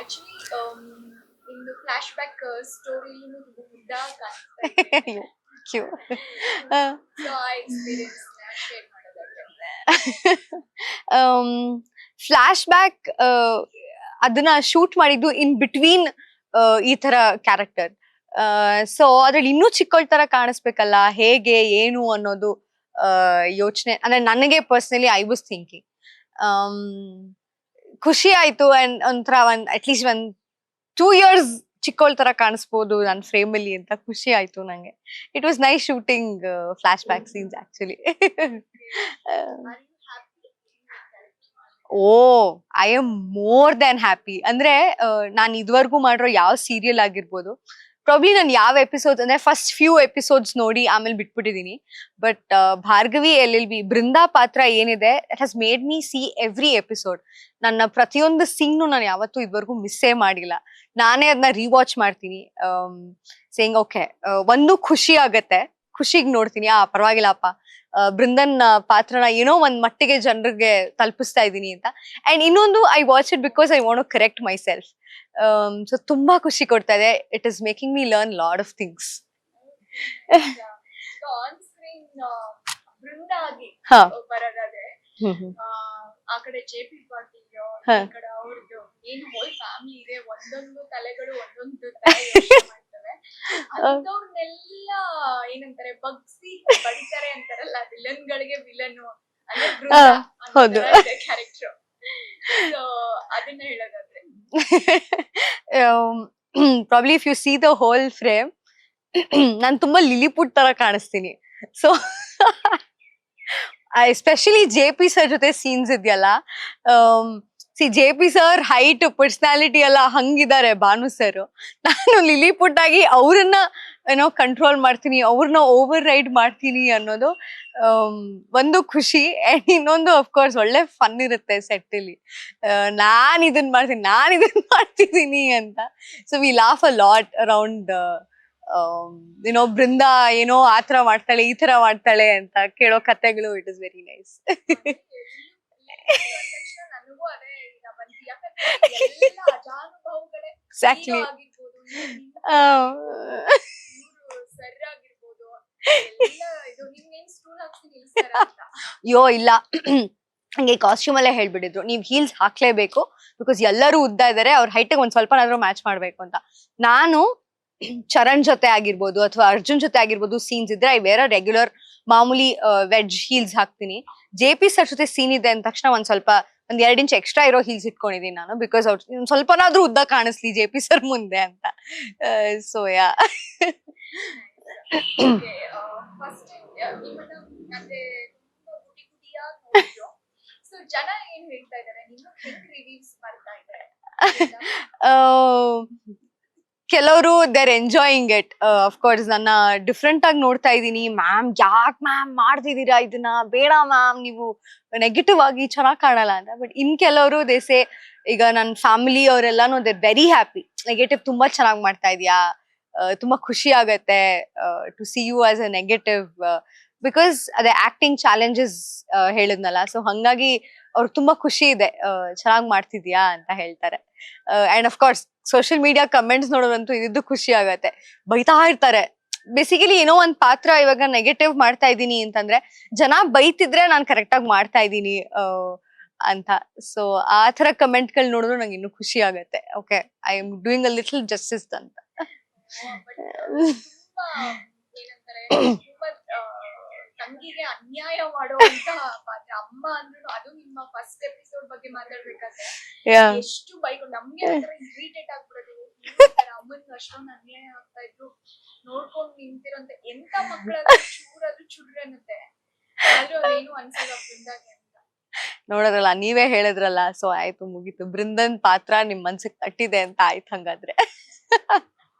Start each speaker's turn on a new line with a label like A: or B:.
A: Actually ಇನ್ನು flash back ಸ್ಟೋರಿಲಿ ಉದ್ದ ಕಾಣಿಸ್ತಾ ಇದೆ.
B: ಕ್ಯೂ.
A: ಸೊ ಆ ಎಕ್ಸ್ಪೀರಿಯನ್ಸ್ ಶೇರ್ ಮಾಡೋದಾದ್ರೆ
B: ಫ್ಲಾಶ್ ಬ್ಯಾಕ್ ಅದನ್ನ ಶೂಟ್ ಮಾಡಿದ್ದು ಇನ್ ಬಿಟ್ವೀನ್ ಈ ತರ ಕ್ಯಾರೆಕ್ಟರ್. ಸೊ ಅದ್ರಲ್ಲಿ ಇನ್ನೂ ಚಿಕ್ಕವಳ ತರ ಕಾಣಿಸ್ಬೇಕಲ್ಲ, ಹೇಗೆ ಏನು ಅನ್ನೋದು ಯೋಚನೆ. ಅಂದ್ರೆ ನನಗೆ ಪರ್ಸನಲಿ ಐ ವಾಸ್ ಥಿಂಕಿಂಗ್. ಖುಷಿ ಆಯ್ತು. ಅಂಡ್ ಒಂಥರ ಅಟ್ಲೀಸ್ಟ್ 2 years ಚಿಕ್ಕವಳ ತರ ಕಾಣಿಸ್ಬೋದು ನನ್ನ ಫ್ರೇಮ್ ಅಲ್ಲಿ ಅಂತ ಖುಷಿ ಆಯ್ತು ನಂಗೆ. It was nice shooting flashback scenes actually. Oh, I am more than happy. ಅಂದ್ರೆ ನಾನು ಇದುವರೆಗೂ ಮಾಡಿರೋ ಯಾವ ಸೀರಿಯಲ್ ಆಗಿರ್ಬೋದು, ಪ್ರಾಬ್ಲಿ ನಾನು ಯಾವ ಎಪಿಸೋಡ್ಸ್ ಅಂದ್ರೆ ಫಸ್ಟ್ ಫ್ಯೂ ಎಪಿಸೋಡ್ಸ್ ನೋಡಿ ಆಮೇಲೆ ಬಿಟ್ಬಿಟ್ಟಿದೀನಿ. ಬಟ್ ಭಾರ್ಗವಿ LLB ಬೃಂದಾ ಪಾತ್ರ ಏನಿದೆ, it has made me see every episode. ನನ್ನ ಪ್ರತಿಯೊಂದು ಸೀನ್ ನಾನು ಯಾವತ್ತೂ ಇದುವರೆಗೂ ಮಿಸ್ಸೇ ಮಾಡಿಲ್ಲ. ನಾನೇ ಅದನ್ನ ರಿವಾಚ್ ಮಾಡ್ತೀನಿ. ಸೇಯಿಂಗ್ ಓಕೆ, ಒಂದು ಖುಷಿ ಆಗತ್ತೆ, ಖುಷಿಗ್ ನೋಡ್ತೀನಿ, ಪರವಾಗಿಲ್ಲಪ್ಪ ಬೃಂದನ್ ಪಾತ್ರನ ಏನೋ ಒಂದ್ ಮಟ್ಟಿಗೆ ಜನರಿಗೆ ತಲುಪಿಸ್ತಾ ಇದೀನಿ ಅಂತ. ಅಂಡ್ ಇನ್ನೊಂದು, I watch it because I want to correct myself. So ತುಂಬಾ ಖುಷಿ ಕೊಡ್ತಾ ಇದೆ. It is making me learn lot of things.
A: On screen Brinda ಆಗಿ
B: ಹಾ.
A: ಬರೋದಾದ್ರೆ ಆ ಕಡೆ JP ಪಾಟೀಲ್, ಈ ಕಡೆ ಅವ್ರದ್ದು ಏನ್ ಹೋಲ್ ಫ್ಯಾಮಿಲಿ ಇದೆ, ಒಂದೊಂದು ತಲೆಗಳು ಒಂದೊಂದು ತರ ಯೋಚ್ನೆ ಮಾಡ್ತವೆ. ಅಂತವ್ರನ್ನೆಲ್ಲ ಏನಂತಾರೆ ಬಗ್ಸಿ ಬಡಿತಾರೆ ಅಂತಾರಲ್ಲ, ವಿಲನ್ ಗಳಿಗೆ ವಿಲನ್ ಅಂದ್ರೆ ಬೃಂದ ಕ್ಯಾರೆಕ್ಟರ್. ಸೊ ಅದನ್ನ ಹೇಳೋದಾದ್ರೆ
B: probably if U C the whole frame, ನಾನು ತುಂಬಾ ಲಿಲಿಪುಟ್ ತರ ಕಾಣಿಸ್ತೀನಿ. ಸೊ ಎಸ್ಪೆಷಲಿ JP ಸರ್ ಜೊತೆ ಸೀನ್ಸ್ ಇದೆಯಲ್ಲ, JP ಸರ್ ಹೈಟ್, ಪರ್ಸನಾಲಿಟಿ ಎಲ್ಲ ಹಂಗಿದ್ದಾರೆ ಭಾನು ಸರ್. ನಾನು ಲಿಲಿಪುಟ್ ಆಗಿ ಅವ್ರನ್ನ ಏನೋ ಕಂಟ್ರೋಲ್ ಮಾಡ್ತೀನಿ, ಅವ್ರನ್ನ ಓವರ್ ರೈಡ್ ಮಾಡ್ತೀನಿ ಅನ್ನೋದು ಒಂದು ಖುಷಿ. ಅಂಡ್ ಇನ್ನೊಂದು ಅಫ್ಕೋರ್ಸ್ ಒಳ್ಳೆ ಫನ್ ಇರುತ್ತೆ ಸೆಟ್ ಅಲ್ಲಿ, ನಾನ್ ಇದನ್ ಮಾಡ್ತಿದ್ದೀನಿ ಅಂತ. So we laugh a lot around ಏನೋ ಬೃಂದ ಏನೋ ಆತರ ಮಾಡ್ತಾಳೆ, ಈ ತರ ಮಾಡ್ತಾಳೆ ಅಂತ ಕೇಳೋ ಕಥೆಗಳು. It is very nice.
A: ನನಗೂ ಅದೇ ಈಗ ಬಂತು, ಯಾಕಂದ್ರೆ ಎಲ್ಲ ಅಜಾನುಭಾವುಗಳೇ.
B: ಎಕ್ಸಾಕ್ಟ್ಲಿ.
A: ಸರ್ ಆಗಿರ್ಬೋದು, ಎಲ್ಲ ಇದು ನಿಮ್ಗೇನ್ ಸ್ಟೂಲ್ ಹಾಕ್ಸಿ ನಿಲ್ಸ್ತಾರ ಅಂತ.
B: ಅಯ್ಯೋ ಇಲ್ಲ, ಹಂಗೆ ಕಾಸ್ಟ್ಯೂಮ್ ಅಲ್ಲೇ ಹೇಳ್ಬಿಟ್ಟಿದ್ರು, ನೀವ್ ಹೀಲ್ಸ್ ಹಾಕ್ಲೇಬೇಕು ಬಿಕಾಸ್ ಎಲ್ಲರೂ ಉದ್ದ ಇದಾರೆ, ಅವ್ರ ಹೈಟಿಗೆ ಒಂದ್ ಸ್ವಲ್ಪನಾದ್ರೂ ಮ್ಯಾಚ್ ಮಾಡ್ಬೇಕು ಅಂತ. ನಾನು ಚರಣ್ ಜೊತೆ ಆಗಿರ್ಬೋದು ಅಥವಾ ಅರ್ಜುನ್ ಜೊತೆ ಆಗಿರ್ಬೋದು ಸೀನ್ಸ್ ಇದ್ರೆ ಐ ವೇರ್ ರೆಗ್ಯುಲರ್ ಮಾಮೂಲಿ ವೆಡ್ಜ್ ಹೀಲ್ಸ್ ಹಾಕ್ತೀನಿ. JP ಸರ್ ಜೊತೆ ಸೀನ್ ಇದೆ ಅಂದ ತಕ್ಷಣ ಒಂದ್ 2 ಇಂಚ್ ಎಕ್ಸ್ಟ್ರಾ ಇರೋ ಹೀಲ್ಸ್ ಇಟ್ಕೊಂಡಿದೀನಿ ನಾನು, ಬಿಕಾಸ್ ಅವ್ರು ಸ್ವಲ್ಪನಾದ್ರೂ ಉದ್ದ ಕಾಣಿಸ್ಲಿ JP ಸರ್ ಮುಂದೆ ಅಂತ. So yeah.
A: ಫಸ್ಟ್ ನಿಮ್ಮನ್ನ ಅಂದ್ರೆ ತುಂಬಾ ಗುಡಿ ಗುಡಿಯಾಗಿ ನೋಡಿದ್ರು. ಸೊ ಜನ ಏನ್ ಹೇಳ್ತಾ ಇದಾರೆ, ನಿಮ್ಗೆ ಹೆಂಗ್ ರಿವ್ಯೂಸ್ ಬರ್ತಾ ಇದಾರೆ?
B: ಕೆಲವರು ದೇರ್ ಎಂಜಾಯಿಂಗ್ ಇಟ್. ಅಫ್ಕೋರ್ಸ್ ನನ್ನ ಡಿಫ್ರೆಂಟ್ ಆಗಿ ನೋಡ್ತಾ ಇದ್ದೀನಿ. ಮ್ಯಾಮ್ ಯಾಕೆ ಮ್ಯಾಮ್ ಮಾಡ್ತಿದ್ದೀರಾ ಇದನ್ನ, ಬೇಡ ಮ್ಯಾಮ್ ನೀವು ನೆಗೆಟಿವ್ ಆಗಿ ಚೆನ್ನಾಗ್ ಕಾಣಲ್ಲ ಅಂತ. ಬಟ್ ಇನ್ ಕೆಲವರು ದೇಸೆ, ಈಗ ನನ್ನ ಫ್ಯಾಮಿಲಿ ಅವರೆಲ್ಲಾನು ದೇರ್ ವೆರಿ ಹ್ಯಾಪಿ, ನೆಗೆಟಿವ್ ತುಂಬಾ ಚೆನ್ನಾಗಿ ಮಾಡ್ತಾ ಇದೀಯಾ, ತುಂಬಾ ಖುಷಿ ಆಗತ್ತೆ to see you as a negative, because ಅದೇ ಆಕ್ಟಿಂಗ್ ಚಾಲೆಂಜಸ್ ಹೇಳಿದ್ನಲ್ಲ. ಸೊ ಹಂಗಾಗಿ ಅವ್ರಿಗೆ ತುಂಬಾ ಖುಷಿ ಇದೆ, ಚೆನ್ನಾಗ್ ಮಾಡ್ತಿದ್ಯಾ ಅಂತ ಹೇಳ್ತಾರೆ. And of course social media comments ನೋಡೋದಂತೂ ಇದ್ದು ಖುಷಿ ಆಗತ್ತೆ. ಬೈತಾ ಇರ್ತಾರೆ. ಬೇಸಿಕಲಿ ಏನೋ ಒಂದ್ ಪಾತ್ರ ಇವಾಗ ನೆಗೆಟಿವ್ ಮಾಡ್ತಾ ಇದ್ದೀನಿ ಅಂತಂದ್ರೆ ಜನ ಬೈತಿದ್ರೆ ನಾನ್ ಕರೆಕ್ಟ್ ಆಗಿ ಮಾಡ್ತಾ ಇದ್ದೀನಿ ಅಂತ. ಸೊ ಆ ತರ ಕಮೆಂಟ್ ಗಳು ನೋಡಿದ್ರು ನಂಗೆ ಇನ್ನೂ ಖುಷಿ ಆಗತ್ತೆ. Okay, I am doing a little justice ಅಂತ.
A: ತುಂಬಾ ಏನಂತಾರೆ, ತುಂಬಾ ತಂಗಿಗೆ ಅನ್ಯಾಯ ಮಾಡುವಂತ ಪಾತ್ರ. ಅಮ್ಮ ಅಂದ್ರೂ ಅದು ನಿಮ್ಮ ಫಸ್ಟ್ ಎಪಿಸೋಡ್ ಬಗ್ಗೆ ಮಾತಾಡ್ಬೇಕಾದ್ರೆ ಎಷ್ಟು ಬೈಕೊಂಡು ನಮ್ಗೆ ಒಂಥರ ಇರಿಟೇಟ್ ಆಗ್ಬಿಡೋದು. ಅಮ್ಮನಿಗೆ ಅಷ್ಟೊಂದು ಅನ್ಯಾಯ ಆಗ್ತಾ ಇದ್ರು ನೋಡ್ಕೊಂಡು ನಿಂತಿರೋಂತ ಎಂತ ಮಕ್ಕಳಾದ್ರೂ ಚೂರಾದ್ರೂ ಚುರ್ರೆ ಅನ್ನತ್ತೆ, ಆದ್ರೂ ಅದೇನು ಅನ್ಸಲ್ಲ ಬೃಂದಾಗೆ ಅಂತ.
B: ನೋಡೋದ್ರಲ್ಲ, ನೀವೇ ಹೇಳಿದ್ರಲ್ಲ, ಸೊ ಆಯ್ತು ಮುಗೀತು, ಬೃಂದನ್ ಪಾತ್ರ ನಿಮ್ ಮನ್ಸಿಗೆ ತಟ್ಟಿದೆ ಅಂತ ಆಯ್ತು ಹಂಗಾದ್ರೆ.